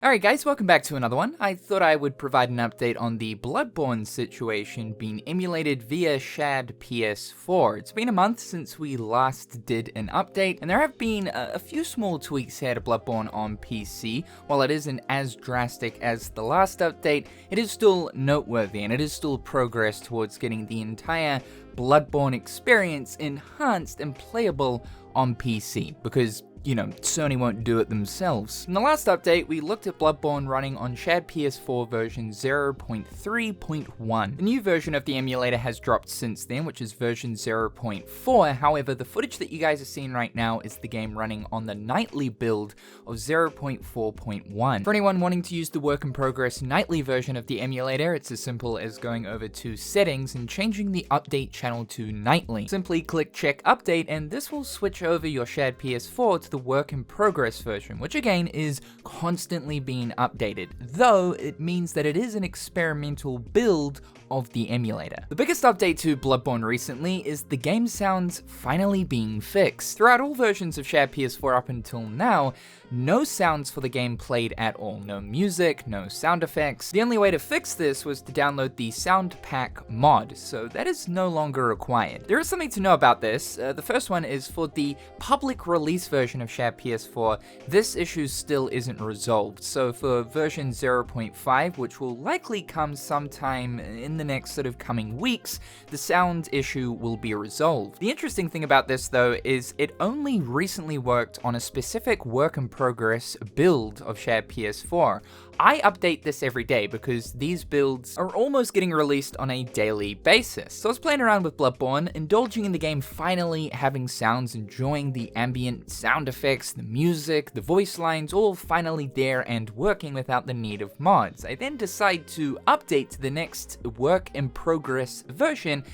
Alright guys, welcome back to another one. I thought I would provide an update on the Bloodborne situation being emulated via Shad PS4. It's been a month since we last did an update, and there have been a few small tweaks here to Bloodborne on PC. While it isn't as drastic as the last update, it is still noteworthy, and it is still progress towards getting the entire Bloodborne experience enhanced and playable on PC, because Sony won't do it themselves. In the last update, we looked at Bloodborne running on Shad PS4 version 0.3.1. The new version of the emulator has dropped since then, which is version 0.4. However, the footage that you guys are seeing right now is the game running on the nightly build of 0.4.1. For anyone wanting to use the work in progress nightly version of the emulator, it's as simple as going over to settings and changing the update channel to nightly. Simply click check update, and this will switch over your Shad PS4 to the work in progress version, which again is constantly being updated, though it means that it is an experimental build of the emulator. The biggest update to Bloodborne recently is the game sounds finally being fixed. Throughout all versions of Shad PS4 up until now, no sounds for the game played at all. No music, no sound effects. The only way to fix this was to download the Sound Pack mod, so that is no longer required. There is something to know about this. The first one is for the public release version of Shad PS4, this issue still isn't resolved. So for version 0.5, which will likely come sometime in the next sort of coming weeks, the sound issue will be resolved. The interesting thing about this though is it only recently worked on a specific work in progress build of Shad PS4. I update this every day because these builds are almost getting released on a daily basis. So I was playing around with Bloodborne, indulging in the game, finally having sounds, enjoying the ambient sound effects, the music, the voice lines, all finally there and working without the need of mods. I then decide to update to the next work in progress version,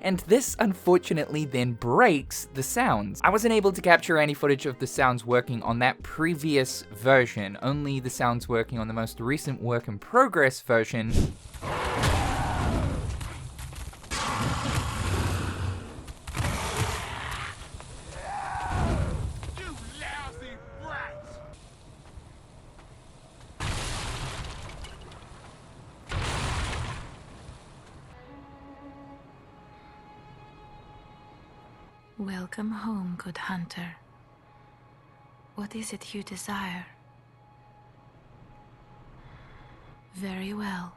and this unfortunately then breaks the sounds. I wasn't able to capture any footage of the sounds working on that previous version, only the sounds working on the most recent work in progress version. Welcome home, good hunter. What is it you desire? Very well.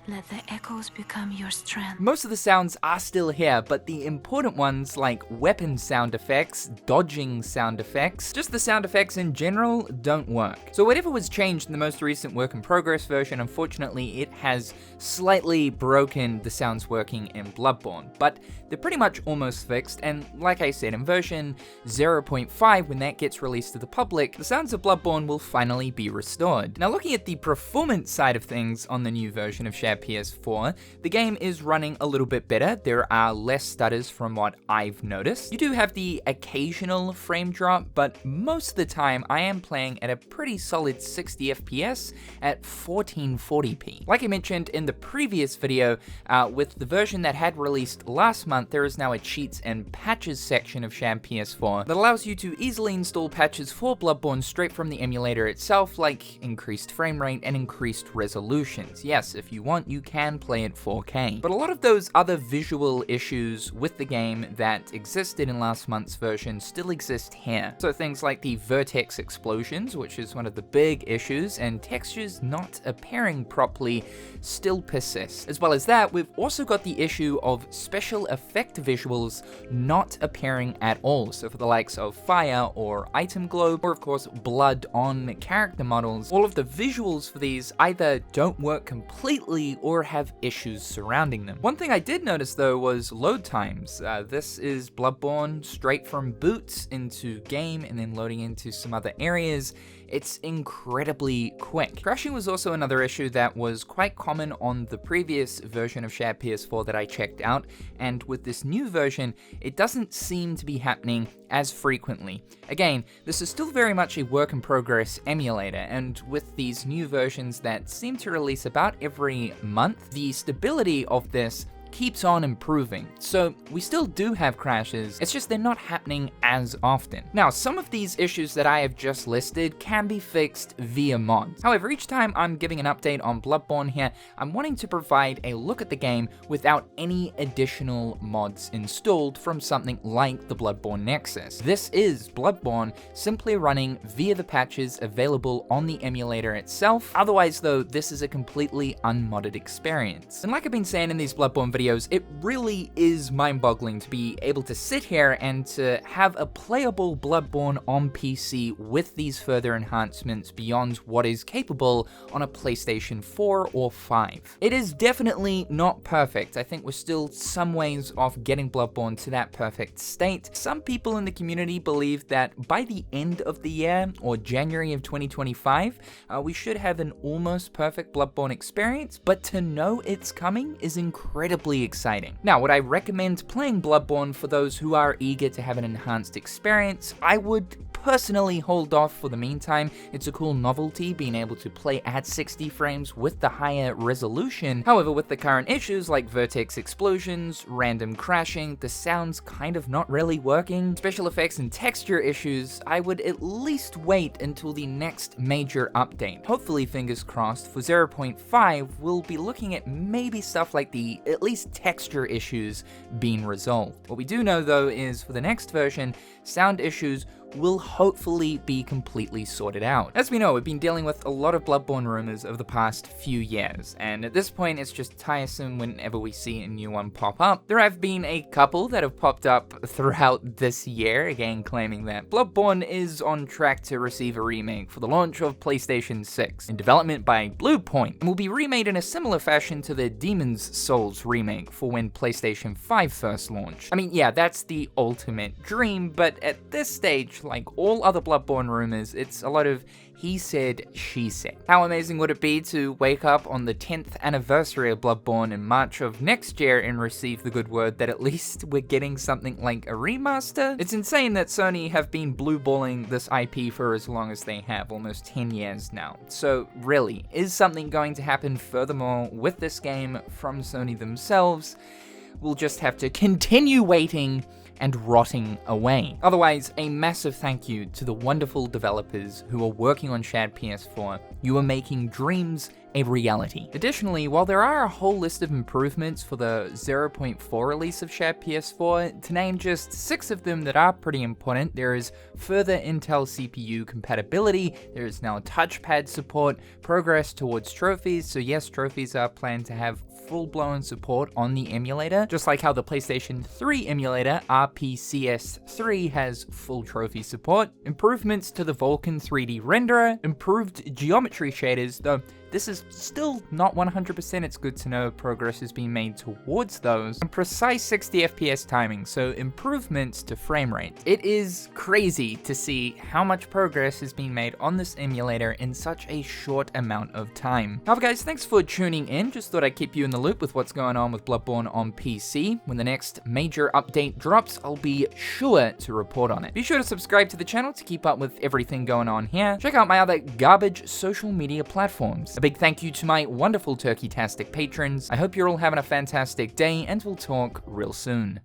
Let the echoes become your strength. Most of the sounds are still here, but the important ones like weapon sound effects, dodging sound effects, just the sound effects in general don't work. So whatever was changed in the most recent work in progress version, unfortunately it has slightly broken the sounds working in Bloodborne, but they're pretty much almost fixed, and like I said, in version 0.5, when that gets released to the public, the sounds of Bloodborne will finally be restored. Now looking at the performance side of things on the new version of Shad PS4, the game is running a little bit better. There are less stutters from what I've noticed. You do have the occasional frame drop, but most of the time I am playing at a pretty solid 60 FPS at 1440p. Like I mentioned in the previous video, with the version that had released last month, there is now a cheats and patches section of Shad PS4 that allows you to easily install patches for Bloodborne straight from the emulator itself, like increased frame rate and increased resolutions. Yes, if you want, you can play it 4K. But a lot of those other visual issues with the game that existed in last month's version still exist here. So things like the vertex explosions, which is one of the big issues, and textures not appearing properly still persist. As well as that, we've also got the issue of special effect visuals not appearing at all. So for the likes of fire or item globe, or of course blood on character models, all of the visuals for these either don't work completely or have issues surrounding them. One thing I did notice though was load times. This is Bloodborne straight from boot into game and then loading into some other areas. It's incredibly quick. Crashing was also another issue that was quite common on the previous version of Shad PS4 that I checked out, and with this new version, it doesn't seem to be happening as frequently. Again, this is still very much a work in progress emulator, and with these new versions that seem to release about every month, the stability of this keeps on improving. So we still do have crashes, it's just they're not happening as often. Now, some of these issues that I have just listed can be fixed via mods. However, each time I'm giving an update on Bloodborne here, I'm wanting to provide a look at the game without any additional mods installed from something like the Bloodborne Nexus. This is Bloodborne simply running via the patches available on the emulator itself. Otherwise though, this is a completely unmodded experience. And like I've been saying in these Bloodborne videos, it really is mind-boggling to be able to sit here and to have a playable Bloodborne on PC with these further enhancements beyond what is capable on a PlayStation 4 or 5. It is definitely not perfect. I think we're still some ways off getting Bloodborne to that perfect state. Some people in the community believe that by the end of the year, or January of 2025, we should have an almost perfect Bloodborne experience, but to know it's coming is incredibly exciting. Now, would I recommend playing Bloodborne for those who are eager to have an enhanced experience? I would personally hold off for the meantime. It's a cool novelty being able to play at 60 frames with the higher resolution. However, with the current issues like vertex explosions, random crashing, the sound's kind of not really working, special effects and texture issues, I would at least wait until the next major update. Hopefully, fingers crossed, for 0.5, we'll be looking at maybe stuff like the at least texture issues being resolved. What we do know though is for the next version, sound issues will hopefully be completely sorted out. As we know, we've been dealing with a lot of Bloodborne rumors over the past few years, and at this point it's just tiresome whenever we see a new one pop up. There have been a couple that have popped up throughout this year, again claiming that Bloodborne is on track to receive a remake for the launch of PlayStation 6, in development by Bluepoint, and will be remade in a similar fashion to the Demon's Souls remake for when PlayStation 5 first launched. I mean, yeah, that's the ultimate dream, but at this stage, like all other Bloodborne rumors, it's a lot of he said, she said. How amazing would it be to wake up on the 10th anniversary of Bloodborne in March of next year and receive the good word that at least we're getting something like a remaster? It's insane that Sony have been blueballing this IP for as long as they have, almost 10 years now. So really, is something going to happen furthermore with this game from Sony themselves? We'll just have to continue waiting and rotting away. Otherwise, a massive thank you to the wonderful developers who are working on Shad PS4. You are making dreams a reality. Additionally, while there are a whole list of improvements for the 0.4 release of Shad PS4, to name just 6 of them that are pretty important, there is further Intel CPU compatibility, there is now touchpad support, progress towards trophies, so yes, trophies are planned to have full-blown support on the emulator, just like how the PlayStation 3 emulator, RPCS3, has full trophy support, improvements to the Vulkan 3D renderer, improved geometry shaders, though this is still not 100%, it's good to know progress is being made towards those, and precise 60 FPS timing, so improvements to frame rate. It is crazy to see how much progress is being made on this emulator in such a short amount of time. However guys, thanks for tuning in, just thought I'd keep you in the loop with what's going on with Bloodborne on PC. When the next major update drops, I'll be sure to report on it. Be sure to subscribe to the channel to keep up with everything going on here. Check out my other garbage social media platforms. A big thank you to my wonderful Turkey-tastic patrons. I hope you're all having a fantastic day, and we'll talk real soon.